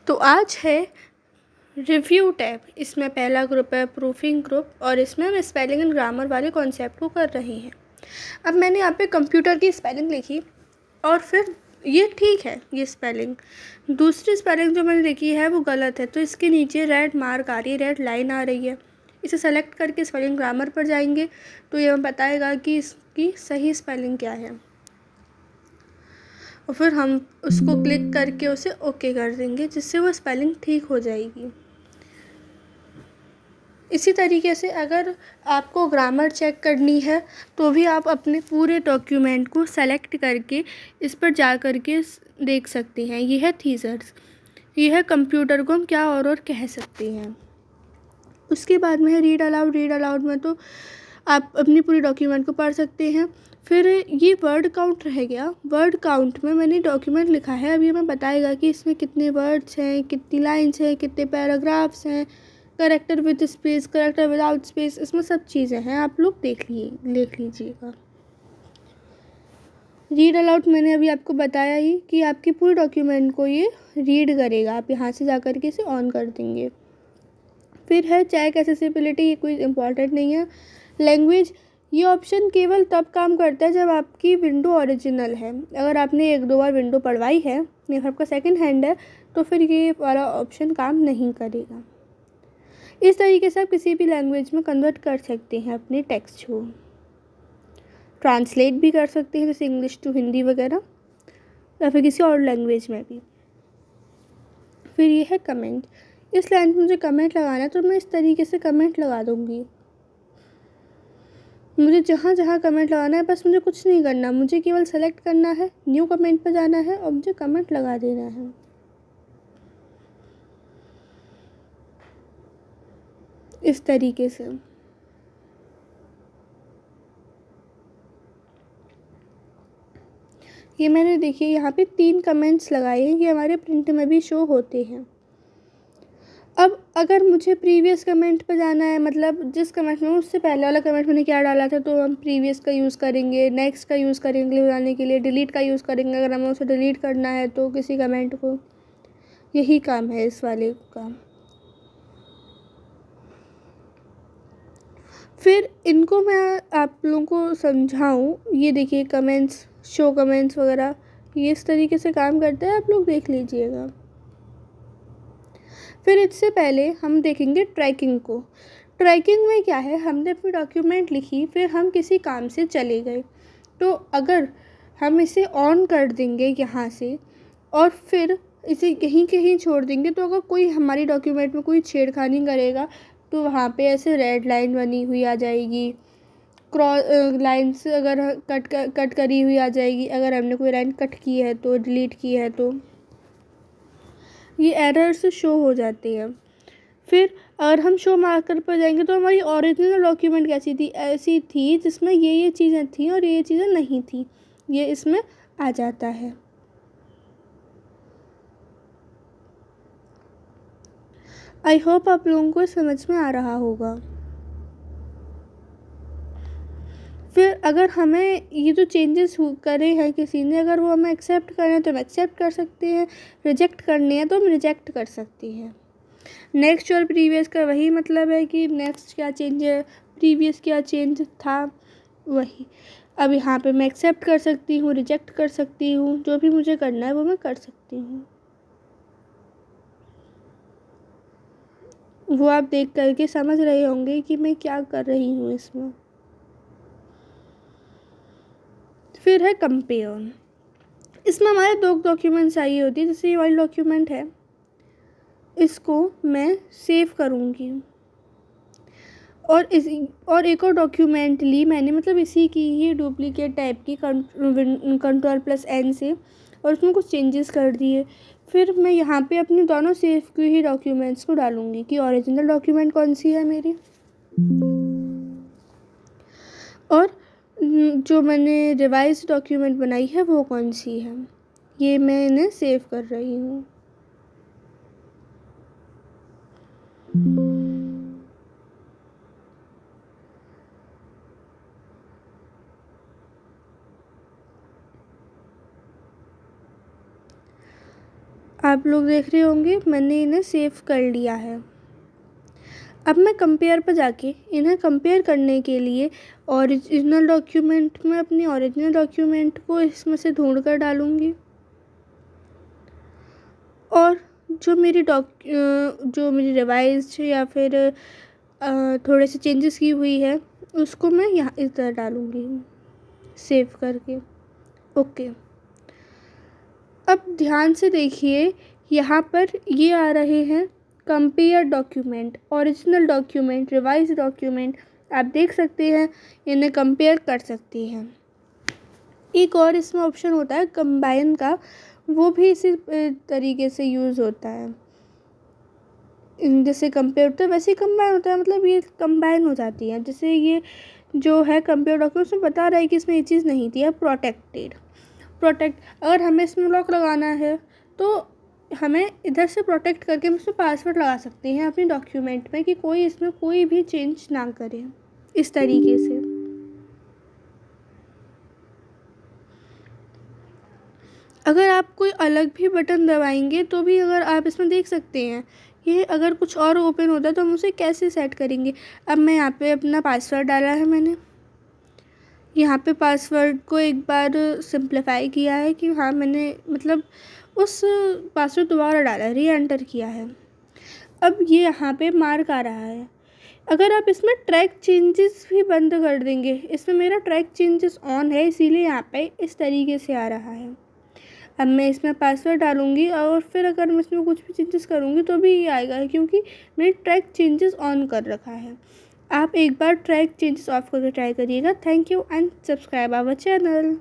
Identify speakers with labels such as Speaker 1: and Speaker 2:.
Speaker 1: तो आज है रिव्यू टैब। इसमें पहला ग्रुप है प्रूफिंग ग्रुप और इसमें हम स्पेलिंग एंड ग्रामर वाले कॉन्सेप्ट को कर रहे हैं। अब मैंने यहाँ पे कंप्यूटर की स्पेलिंग लिखी और फिर ये ठीक है, ये स्पेलिंग। दूसरी स्पेलिंग जो मैंने लिखी है वो गलत है, तो इसके नीचे रेड मार्क आ रही है, रेड लाइन आ रही है। इसे सेलेक्ट करके स्पेलिंग ग्रामर पर जाएंगे तो ये हमें बताएगा कि इसकी सही स्पेलिंग क्या है और फिर हम उसको क्लिक करके उसे ओके कर देंगे, जिससे वो स्पेलिंग ठीक हो जाएगी। इसी तरीके से अगर आपको ग्रामर चेक करनी है तो भी आप अपने पूरे डॉक्यूमेंट को सेलेक्ट करके इस पर जा कर के देख सकते हैं। ये है थीसर्स, ये है कंप्यूटर को हम क्या और कह सकते हैं। उसके बाद में है रीड अलाउड। रीड अलाउड में तो आप अपनी पूरी डॉक्यूमेंट को पढ़ सकते हैं। फिर ये वर्ड काउंट रह गया। वर्ड काउंट में मैंने डॉक्यूमेंट लिखा है, अभी हमें बताएगा कि इसमें कितने वर्ड्स हैं, कितनी लाइन्स हैं, कितने पैराग्राफ्स हैं, character with space, character without space, इसमें सब चीज़ें हैं, आप लोग देख लीजिएगा। रीड अलाउड मैंने अभी आपको बताया ही कि आपकी पूरी डॉक्यूमेंट को ये रीड करेगा। आप यहाँ से जा कर के इसे ऑन कर देंगे। फिर है चेक एक्सेसिबिलिटी, ये कोई इम्पॉर्टेंट नहीं है। लैंग्वेज, ये ऑप्शन केवल तब काम करता है जब आपकी विंडो ओरिजिनल है। अगर आपने 1-2 बार विंडो पढ़वाई है या आपका सेकंड हैंड है तो फिर ये वाला ऑप्शन काम नहीं करेगा। इस तरीके से आप किसी भी लैंग्वेज में कन्वर्ट कर सकते हैं अपने टेक्स्ट को। ट्रांसलेट भी कर सकते हैं, जैसे इंग्लिश टू हिंदी वगैरह, या फिर किसी और लैंग्वेज में भी। फिर ये है कमेंट। इस लाइन में मुझे कमेंट लगाना है तो मैं इस तरीके से कमेंट लगा दूँगी। मुझे जहाँ जहाँ कमेंट लगाना है बस मुझे कुछ नहीं करना, मुझे केवल सेलेक्ट करना है, न्यू कमेंट पर जाना है और मुझे कमेंट लगा देना है। इस तरीके से ये मैंने देखिए यहाँ पे 3 कमेंट्स लगाए हैं, ये हमारे प्रिंट में भी शो होते हैं। अब अगर मुझे प्रीवियस कमेंट पर जाना है, मतलब जिस कमेंट में उससे पहले वाला कमेंट मैंने क्या डाला था, तो हम प्रीवियस का यूज़ करेंगे, नेक्स्ट का यूज़ करेंगे बताने के लिए, डिलीट का यूज़ करेंगे अगर हमें उसे डिलीट करना है तो किसी कमेंट को। यही काम है इस वाले का। फिर इनको मैं आप लोगों को समझाऊँ, ये देखिए कमेंट्स, शो कमेंट्स वगैरह, ये इस तरीके से काम करता है, आप लोग देख लीजिएगा। फिर इससे पहले हम देखेंगे ट्रैकिंग को। ट्रैकिंग में क्या है, हमने अपनी डॉक्यूमेंट लिखी, फिर हम किसी काम से चले गए, तो अगर हम इसे ऑन कर देंगे यहाँ से और फिर इसे कहीं कहीं छोड़ देंगे, तो अगर कोई हमारी डॉक्यूमेंट में कोई छेड़खानी करेगा तो वहाँ पे ऐसे रेड लाइन बनी हुई आ जाएगी, क्रॉस लाइन्स अगर कट करी हुई आ जाएगी, अगर हमने कोई लाइन कट की है तो, डिलीट की है तो, ये एरर्स शो हो जाते हैं। फिर अगर हम शो मार्कर पर जाएंगे तो हमारी ओरिजिनल डॉक्यूमेंट कैसी थी, ऐसी थी जिसमें ये चीज़ें थी और ये चीज़ें नहीं थी, ये इसमें आ जाता है। आई होप आप लोगों को समझ में आ रहा होगा। फिर अगर हमें ये जो चेंजेस करे हैं किसी ने, अगर वो हमें एक्सेप्ट करें तो हम एक्सेप्ट कर सकते हैं, रिजेक्ट करने हैं तो हम रिजेक्ट कर सकते हैं। नेक्स्ट और प्रीवियस का वही मतलब है कि नेक्स्ट क्या चेंज है, प्रीवियस क्या चेंज था, वही। अब यहाँ पे मैं एक्सेप्ट कर सकती हूँ, रिजेक्ट कर सकती हूँ, जो भी मुझे करना है वो मैं कर सकती हूँ। वो आप देख करके समझ रहे होंगे कि मैं क्या कर रही हूँ इसमें। फिर है कंपेयर। इसमें हमारे 2 डॉक्यूमेंट्स चाहिए होती है। जैसे ये वाली डॉक्यूमेंट है, इसको मैं सेव करूँगी और एक और डॉक्यूमेंट ली मैंने, मतलब इसी की ही डुप्लीकेट टाइप की, Ctrl+N से, और उसमें कुछ चेंजेस कर दिए। फिर मैं यहाँ पे अपनी दोनों सेव की ही डॉक्यूमेंट्स को डालूँगी कि ओरिजिनल डॉक्यूमेंट कौन सी है मेरी और जो मैंने रिवाइज डॉक्यूमेंट बनाई है वो कौन सी है। ये मैं इन्हें सेव कर रही हूँ। आप लोग देख रहे होंगे मैंने इन्हें सेव कर लिया है। अब मैं कंपेयर पर जाके इन्हें कंपेयर करने के लिए ओरिजिनल डॉक्यूमेंट में अपनी ओरिजिनल डॉक्यूमेंट को इसमें से ढूंढ कर डालूँगी और जो मेरी रिवाइज या फिर थोड़े से चेंजेस की हुई है उसको मैं यहाँ इस तरह डालूँगी सेव करके। ओके, अब ध्यान से देखिए यहाँ पर ये आ रहे हैं compare document, original document, revise document. आप देख सकते हैं इन्हें कंपेयर कर सकते हैं। एक और इसमें ऑप्शन होता है कंबाइन का, वो भी इसी तरीके से यूज़ होता है। जैसे कंपेयर होता है वैसे ही कंबाइन होता है, मतलब ये कंबाइन हो जाती है। जैसे ये जो है कंपेयर डॉक्यूमेंट उसमें बता रहा है कि इसमें ये चीज़ नहीं थी, प्रोटेक्ट अगर हमें इसमें लॉक लगाना है तो हमें इधर से प्रोटेक्ट करके हम इसमें पासवर्ड लगा सकते हैं अपने डॉक्यूमेंट में कि कोई इसमें कोई भी चेंज ना करे, इस तरीके से। अगर आप कोई अलग भी बटन दबाएंगे तो भी अगर आप इसमें देख सकते हैं ये अगर कुछ और ओपन होता है तो हम उसे कैसे सेट करेंगे। अब मैं यहाँ पे अपना पासवर्ड डाला है, मैंने यहाँ पे पासवर्ड को एक बार सिंप्लीफाई किया है कि हाँ मैंने मतलब उस पासवर्ड दोबारा डाला है, री एंटर किया है। अब ये यहाँ पे मार्क आ रहा है। अगर आप इसमें ट्रैक चेंजेस भी बंद कर देंगे, इसमें मेरा ट्रैक चेंजेस ऑन है इसीलिए यहाँ पे इस तरीके से आ रहा है। अब मैं इसमें पासवर्ड डालूँगी और फिर अगर मैं इसमें कुछ भी चेंजेस करूँगी तो भी ये आएगा क्योंकि मैंने ट्रैक चेंजेस ऑन कर रखा है। आप एक बार ट्रैक चेंजेस ऑफ करके ट्राई करिएगा। Thank you and subscribe our channel.